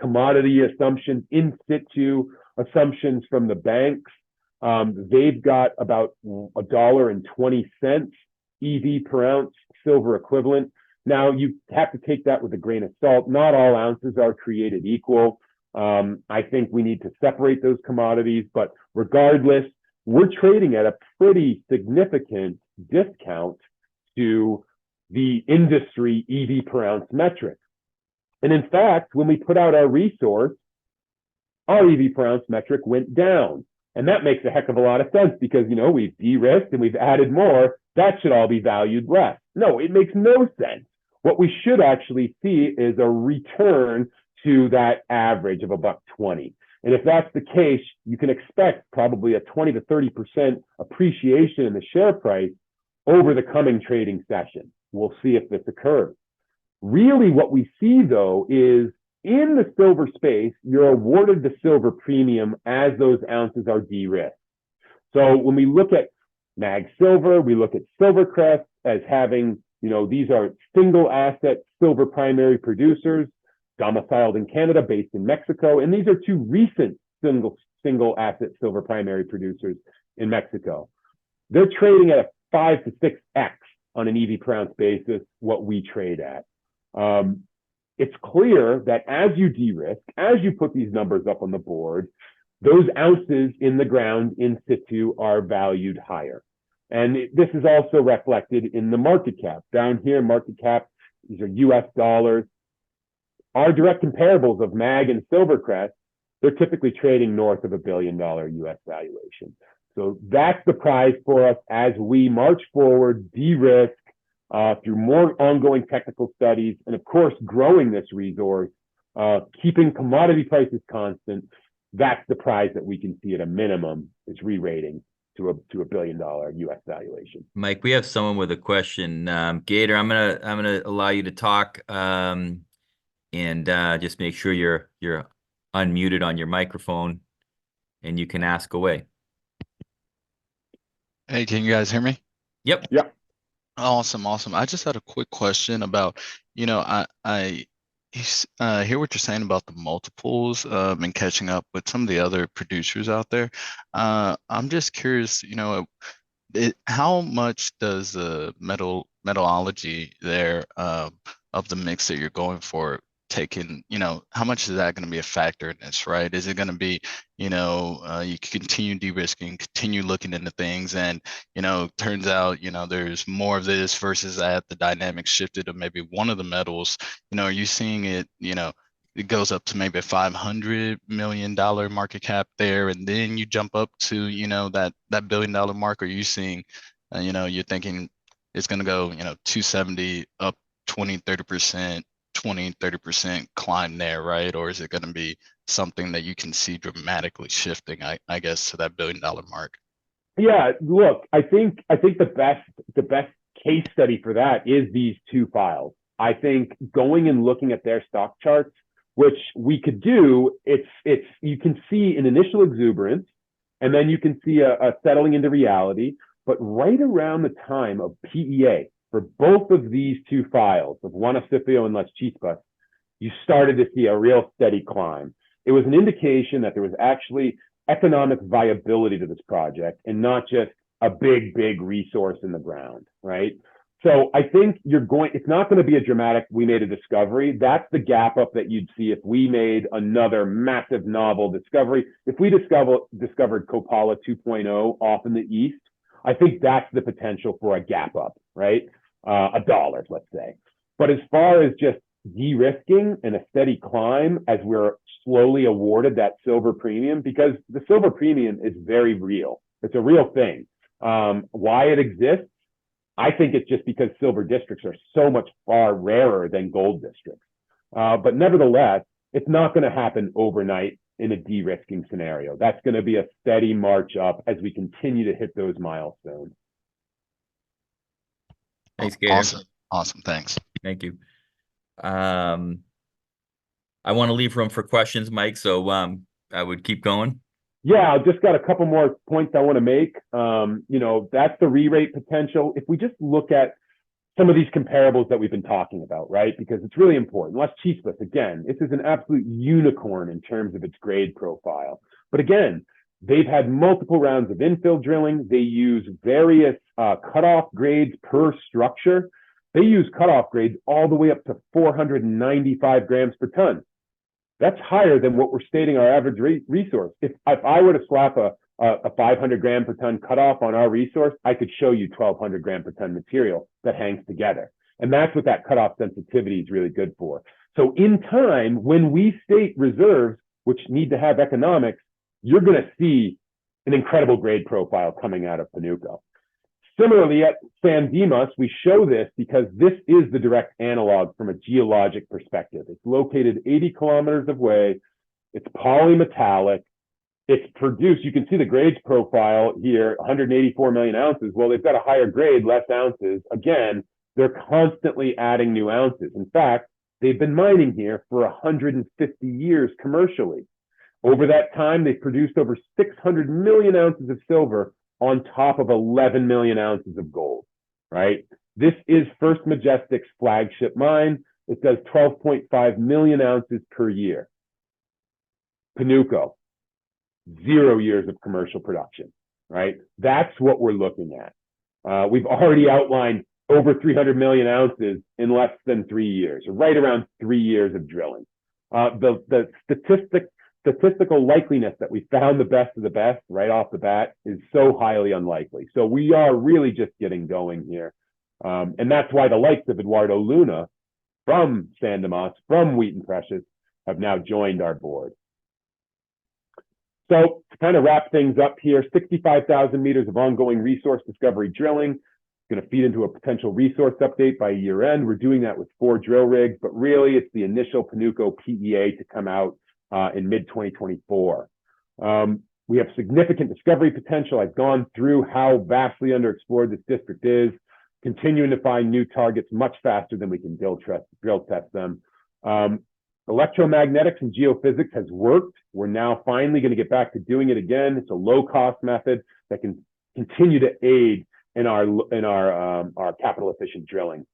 S2: commodity assumptions, in situ assumptions from the banks, they've got about $1.20 EV per ounce silver equivalent. Now, you have to take that with a grain of salt. Not all ounces are created equal. I think we need to separate those commodities, but regardless, we're trading at a pretty significant discount to the industry EV per ounce metric. And in fact, when we put out our resource, our EV per ounce metric went down. And that makes a heck of a lot of sense because, you know, we've de-risked and we've added more. That should all be valued less. No, it makes no sense. What we should actually see is a return to that average of $1.20. And if that's the case, you can expect probably a 20 to 30% appreciation in the share price over the coming trading session. We'll see if this occurs. Really, what we see, though, is in the silver space, you're awarded the silver premium as those ounces are de-risked. So when we look at Mag Silver, we look at Silvercrest as having, you know, these are single asset silver primary producers, domiciled in Canada, based in Mexico, and these are two recent single asset silver primary producers in Mexico. They're trading at a 5 to 6x on an EV per ounce basis what we trade at. It's clear that as you de-risk, as you put these numbers up on the board, those ounces in the ground in situ are valued higher. And this is also reflected in the market cap. Down here, market cap, these are US dollars. Our direct comparables of MAG and Silvercrest, they're typically trading north of $1 billion US valuation. So that's the prize for us as we march forward, de-risk, through more ongoing technical studies, and of course, growing this resource, keeping commodity prices constant. That's the prize that we can see at a minimum is re-rating. to a $1 billion US valuation.
S1: Mike, we have someone with a question. Gator, I'm gonna allow you to talk, and just make sure you're unmuted on your microphone, and you can ask away.
S3: Hey, can you guys hear me?
S1: Yep.
S2: Yeah.
S3: Awesome, awesome. I just had a quick question about, I hear what you're saying about the multiples, and catching up with some of the other producers out there. I'm just curious, how much does the metallurgy there, of the mix that you're going for take in, how much is that going to be a factor in this, right? Is it going to be, you continue de-risking, continue looking into things, and, turns out, there's more of this versus that, the dynamics shifted to maybe one of the metals, are you seeing it, it goes up to maybe a $500 million market cap there, and then you jump up to, that $1 billion mark? Are you seeing, you're thinking it's going to go, 270 up 20-30%, 20-30% climb there, right? Or is it going to be something that you can see dramatically shifting, I guess, to that $1 billion mark?
S2: Yeah, look, I think the best case study for that is these two files. I think going and looking at their stock charts, which we could do, it's you can see an initial exuberance, and then you can see a settling into reality. But right around the time of PEA for both of these two files, of Juanicipio and Las Chispas, you started to see a real steady climb. It was an indication that there was actually economic viability to this project and not just a big resource in the ground, right? So I think it's not going to be a dramatic, we made a discovery. That's the gap up that you'd see if we made another massive novel discovery. If we discovered Copala 2.0 off in the east, I think that's the potential for a gap up, right? $1, let's say. But as far as just de-risking and a steady climb as we're slowly awarded that silver premium, because the silver premium is very real. It's a real thing. Why it exists, I think it's just because silver districts are so much far rarer than gold districts. But nevertheless, it's not going to happen overnight in a de-risking scenario. That's going to be a steady march up as we continue to hit those milestones.
S1: Thanks, Gator.
S3: Awesome. Thanks.
S1: Thank you. I want to leave room for questions, Mike, so I would keep going.
S2: Yeah, I've just got a couple more points I want to make. That's the re-rate potential. If we just look at some of these comparables that we've been talking about, right? Because it's really important. Las Chispas, again, this is an absolute unicorn in terms of its grade profile. But again, they've had multiple rounds of infill drilling. They use various cutoff grades per structure. They use cutoff grades all the way up to 495 grams per ton. That's higher than what we're stating our average resource. If I were to slap a 500 gram per ton cutoff on our resource, I could show you 1,200 gram per ton material that hangs together. And that's what that cutoff sensitivity is really good for. So in time, when we state reserves, which need to have economics, you're going to see an incredible grade profile coming out of Panuco. Similarly, at San Dimas, we show this because this is the direct analog from a geologic perspective. It's located 80 kilometers away. It's polymetallic. It's produced, you can see the grades profile here, 184 million ounces. Well, they've got a higher grade, less ounces. Again, they're constantly adding new ounces. In fact, they've been mining here for 150 years commercially. Over that time, they've produced over 600 million ounces of silver on top of 11 million ounces of gold, right? This is First Majestic's flagship mine. It does 12.5 million ounces per year. Panuco, 0 years of commercial production, right? That's what we're looking at. We've already outlined over 300 million ounces in less than 3 years, or right around 3 years of drilling. The statistical likeliness that we found the best of the best right off the bat is so highly unlikely. So we are really just getting going here. And that's why the likes of Eduardo Luna from San Dimas, from Wheaton Precious, have now joined our board. So to kind of wrap things up here, 65,000 meters of ongoing resource discovery drilling. Going to feed into a potential resource update by year end. We're doing that with 4 drill rigs, but really it's the initial Panuco PEA to come out in mid-2024. We have significant discovery potential. I've gone through how vastly underexplored this district is, continuing to find new targets much faster than we can drill test them. Electromagnetics and geophysics has worked. We're now finally going to get back to doing it again. It's a low-cost method that can continue to aid in our capital-efficient drilling.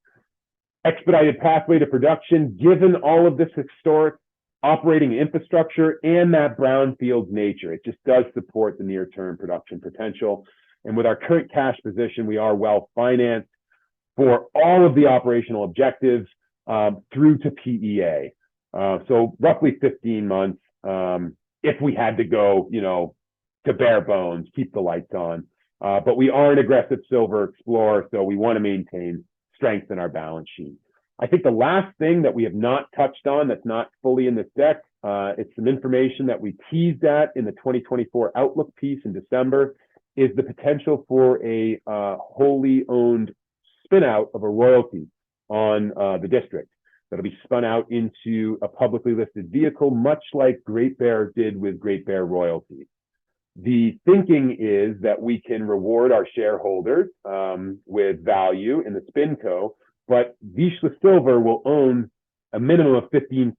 S2: Expedited pathway to production, given all of this historic operating infrastructure and that brownfield nature, it just does support the near-term production potential. And with our current cash position, we are well financed for all of the operational objectives through to PEA. So roughly 15 months if we had to go, to bare bones, keep the lights on. But we are an aggressive silver explorer, so we want to maintain strength in our balance sheet. I think the last thing that we have not touched on that's not fully in this deck, it's some information that we teased at in the 2024 Outlook piece in December, is the potential for a wholly owned spin out of a royalty on the district that'll be spun out into a publicly listed vehicle, much like Great Bear did with Great Bear Royalty. The thinking is that we can reward our shareholders with value in the SpinCo, but Vizsla Silver will own a minimum of 50%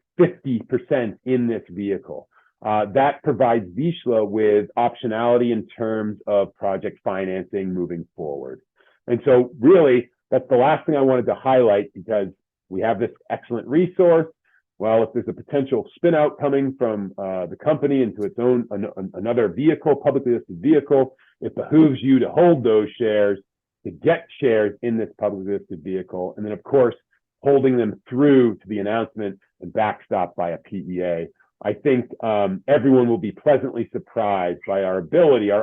S2: in this vehicle. That provides Vizsla with optionality in terms of project financing moving forward. And so really, that's the last thing I wanted to highlight, because we have this excellent resource. Well, if there's a potential spin out coming from the company into its own another vehicle, publicly listed vehicle, it behooves you to hold those shares, to get shares in this publicly listed vehicle, and then of course holding them through to the announcement and backstop by a PEA. I think everyone will be pleasantly surprised by our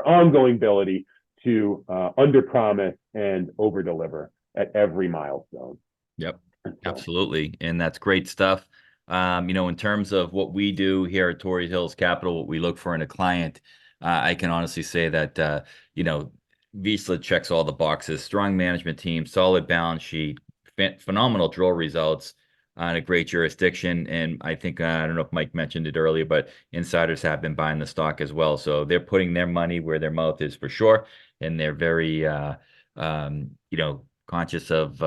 S2: ongoing ability to underpromise and overdeliver at every milestone.
S1: Yep, absolutely, and that's great stuff. In terms of what we do here at Torrey Hills Capital, what we look for in a client, I can honestly say that, Vizsla checks all the boxes: strong management team, solid balance sheet, phenomenal drill results, and a great jurisdiction. And I think, I don't know if Mike mentioned it earlier, but insiders have been buying the stock as well. So they're putting their money where their mouth is for sure. And they're very, conscious of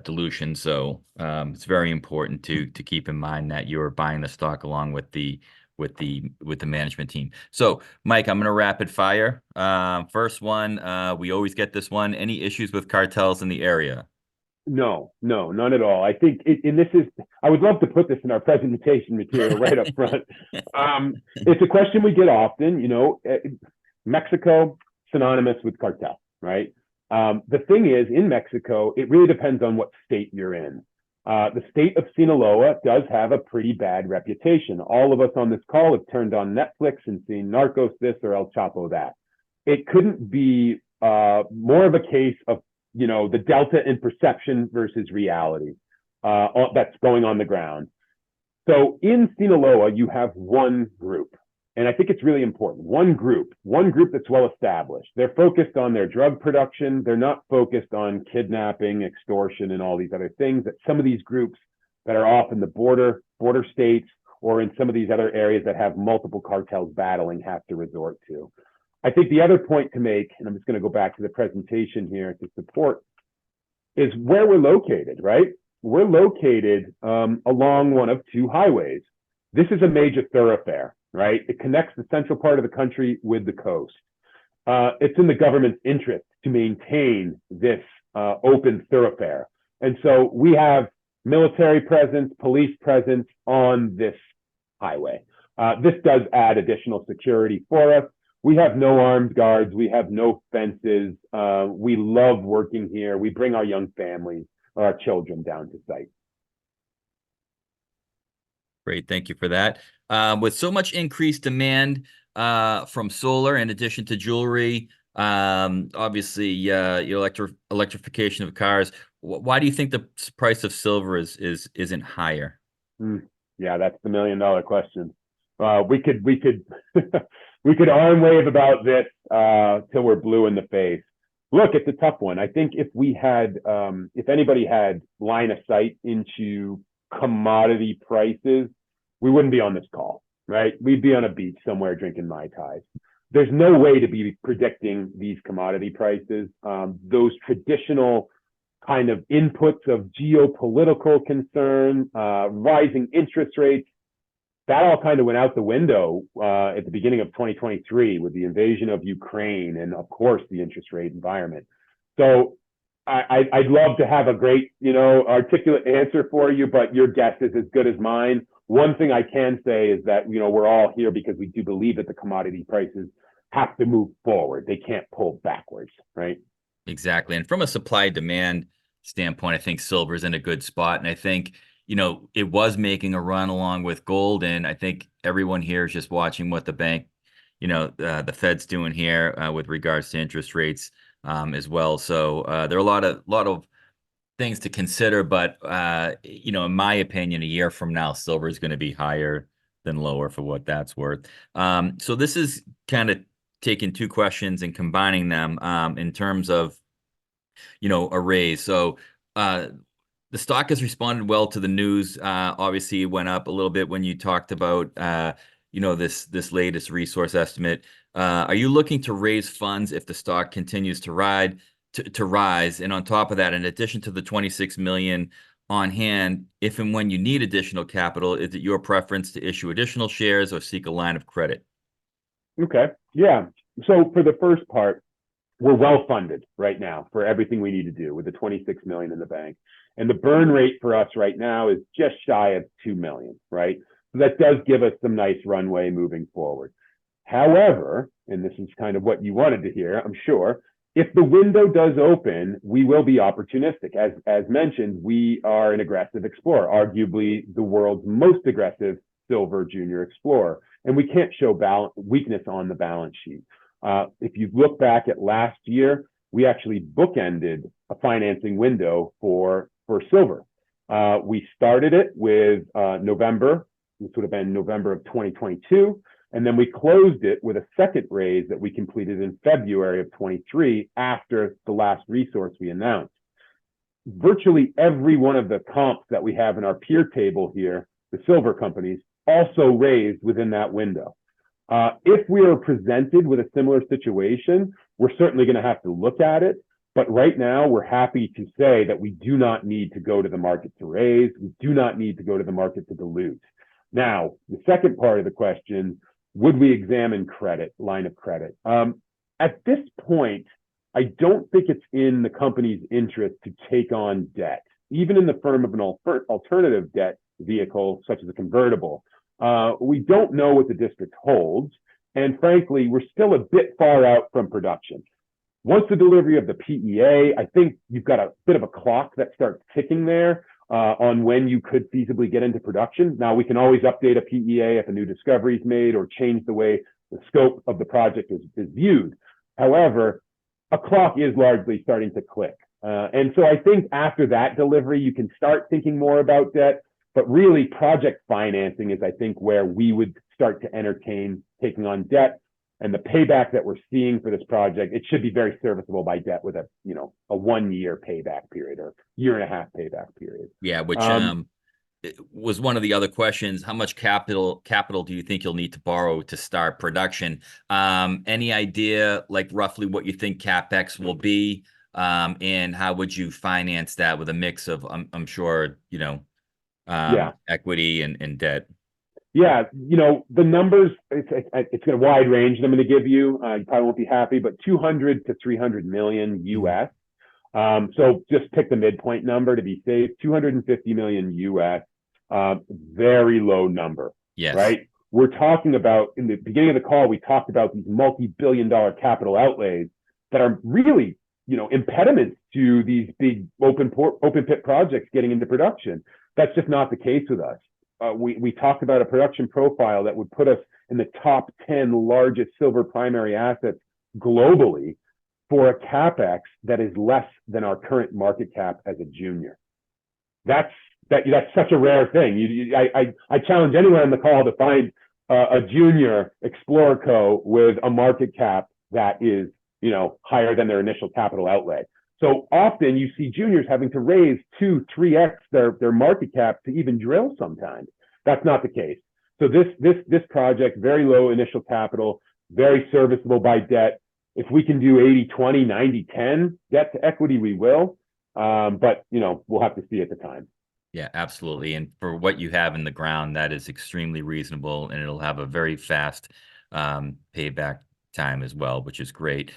S1: dilution. So it's very important to keep in mind that you're buying the stock along with the management team. So Mike, I'm going to rapid fire. First one, we always get this one. Any issues with cartels in the area?
S2: No, none at all. I think I would love to put this in our presentation material right up front. It's a question we get often. Mexico, synonymous with cartel, right? The thing is, in Mexico, it really depends on what state you're in. The state of Sinaloa does have a pretty bad reputation. All of us on this call have turned on Netflix and seen Narcos this or El Chapo that. It couldn't be more of a case of, the delta in perception versus reality that's going on the ground. So in Sinaloa, you have one group. And I think it's really important. One group that's well established. They're focused on their drug production. They're not focused on kidnapping, extortion, and all these other things that some of these groups that are off in the border states or in some of these other areas that have multiple cartels battling have to resort to. I think the other point to make, and I'm just going to go back to the presentation here to support, is where we're located, right? We're located along one of two highways. This is a major thoroughfare, right? It connects the central part of the country with the coast. It's in the government's interest to maintain this open thoroughfare. And so we have military presence, police presence on this highway. This does add additional security for us. We have no armed guards. We have no fences. We love working here. We bring our young families or our children down to site.
S1: Great, thank you for that. With so much increased demand from solar, in addition to jewelry, obviously electrification of cars, why do you think the price of silver isn't higher?
S2: Yeah, that's the $1 million question. We could we could arm wave about this till we're blue in the face. Look, it's a tough one. I think if anybody had line of sight into commodity prices, we wouldn't be on this call. right? We'd be on a beach somewhere drinking Mai Tais. There's no way to be predicting these commodity prices. Those traditional kind of inputs of geopolitical concern, rising interest rates, that all kind of went out the window at the beginning of 2023 with the invasion of Ukraine and, of course, the interest rate environment. So I'd love to have a great, articulate answer for you, but your guess is as good as mine. One thing I can say is that, we're all here because we do believe that the commodity prices have to move forward. They can't pull backwards, right?
S1: Exactly. And from a supply demand standpoint, I think silver's in a good spot. And I think, it was making a run along with gold. And I think everyone here is just watching what the bank, the Fed's doing here with regards to interest rates as well. So there are a lot of things to consider. But, in my opinion, a year from now, silver is going to be higher than lower for what that's worth. So this is kind of taking two questions and combining them in terms of, a raise. So the stock has responded well to the news. Obviously, it went up a little bit when you talked about, this latest resource estimate. Are you looking to raise funds if the stock continues to rise? And on top of that, in addition to the 26 million on hand, if and when you need additional capital, is it your preference to issue additional shares or seek a line of credit?
S2: Okay. Yeah. So for the first part, we're well funded right now for everything we need to do with the 26 million in the bank. And the burn rate for us right now is just shy of 2 million, right? So that does give us some nice runway moving forward. However, and this is kind of what you wanted to hear, I'm sure, if the window does open, we will be opportunistic. As mentioned, we are an aggressive explorer, arguably the world's most aggressive silver junior explorer. And we can't show weakness on the balance sheet. If you look back at last year, we actually bookended a financing window for silver. We started it with November. This would have been November of 2022. And then we closed it with a second raise that we completed in February of 23 after the last resource we announced. Virtually every one of the comps that we have in our peer table here, the silver companies, also raised within that window. If we are presented with a similar situation, we're certainly going to have to look at it. But right now, we're happy to say that we do not need to go to the market to raise. We do not need to go to the market to dilute. Now, the second part of the question, would we examine line of credit? At this point, I don't think it's in the company's interest to take on debt, even in the form of an alternative debt vehicle, such as a convertible. We don't know what the district holds. And frankly, we're still a bit far out from production. Once the delivery of the PEA, I think you've got a bit of a clock that starts ticking there on when you could feasibly get into production. Now, we can always update a PEA if a new discovery is made or change the way the scope of the project is viewed. However, a clock is largely starting to click. And so I think after that delivery, you can start thinking more about debt. But really, project financing is, I think, where we would start to entertain taking on debt. And the payback that we're seeing for this project, it should be very serviceable by debt with a 1 year payback period or year and a half payback period.
S1: Yeah, which was one of the other questions. How much capital do you think you'll need to borrow to start production? Any idea, like roughly what you think CapEx will be? And how would you finance that with a mix of, I'm sure, equity and debt?
S2: Yeah, the numbers, it's a wide range that I'm going to give you. You probably won't be happy, but 200 to 300 million US. So just pick the midpoint number to be safe. 250 million US. Very low number.
S1: Yes.
S2: Right? We're talking about, in the beginning of the call, we talked about these multi-billion-dollar capital outlays that are really, impediments to these big open pit projects getting into production. That's just not the case with us. We talked about a production profile that would put us in the top 10 largest silver primary assets globally for a CapEx that is less than our current market cap as a junior. That's such a rare thing. I challenge anyone on the call to find a junior explorer co with a market cap that is, higher than their initial capital outlay. So often you see juniors having to raise 2-3x their market cap to even drill sometimes. That's not the case. So this project, very low initial capital, very serviceable by debt. If we can do 80-20, 90-10 debt to equity, we will. But we'll have to see at the time.
S1: Yeah, absolutely. And for what you have in the ground, that is extremely reasonable, and it'll have a very fast payback time as well, which is great.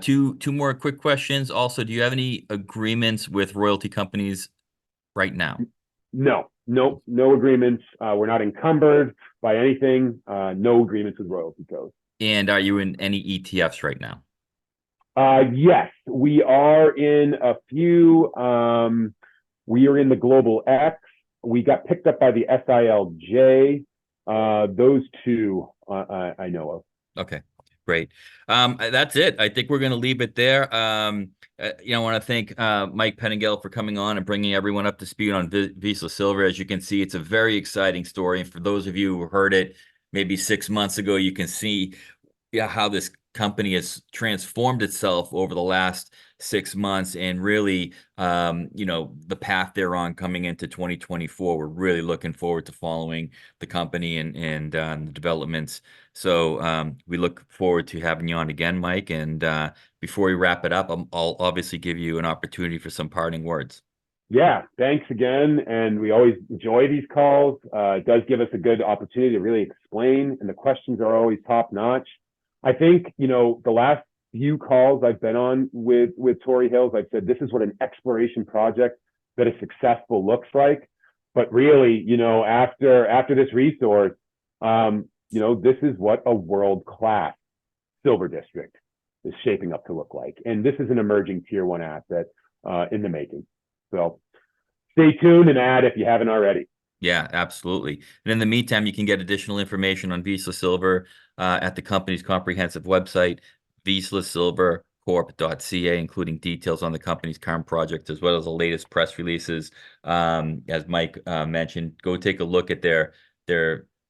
S1: Two more quick questions. Also, do you have any agreements with royalty companies right now?
S2: No agreements. We're not encumbered by anything. No agreements with royalty codes.
S1: And are you in any ETFs right now?
S2: Yes, we are in a few. We are in the Global X. We got picked up by the SILJ. Those two I know of.
S1: Okay, great. That's it. I think we're going to leave it there. I want to thank Mike Pettingell for coming on and bringing everyone up to speed on Vizsla Silver. As you can see, it's a very exciting story. And for those of you who heard it maybe 6 months ago, you can see how this company has transformed itself over the last 6 months, and really, the path they're on coming into 2024. We're really looking forward to following the company and the developments. So we look forward to having you on again, Mike. And before we wrap it up, I'll obviously give you an opportunity for some parting words.
S2: Yeah, thanks again. And we always enjoy these calls. It does give us a good opportunity to really explain, and the questions are always top notch. I think, the last few calls I've been on with Tory Hills, I've said this is what an exploration project that is successful looks like. But really, after this resource, this is what a world-class silver district is shaping up to look like. And this is an emerging tier 1 asset in the making. So stay tuned and add if you haven't already.
S1: Yeah, absolutely. And in the meantime, you can get additional information on Vizsla Silver at the company's comprehensive website, vizslasilvercorp.ca, including details on the company's current project, as well as the latest press releases. As Mike mentioned, go take a look at their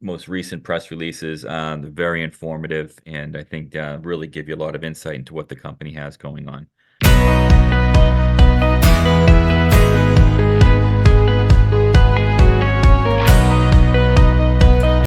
S1: most recent press releases. They're very informative, and I think really give you a lot of insight into what the company has going on.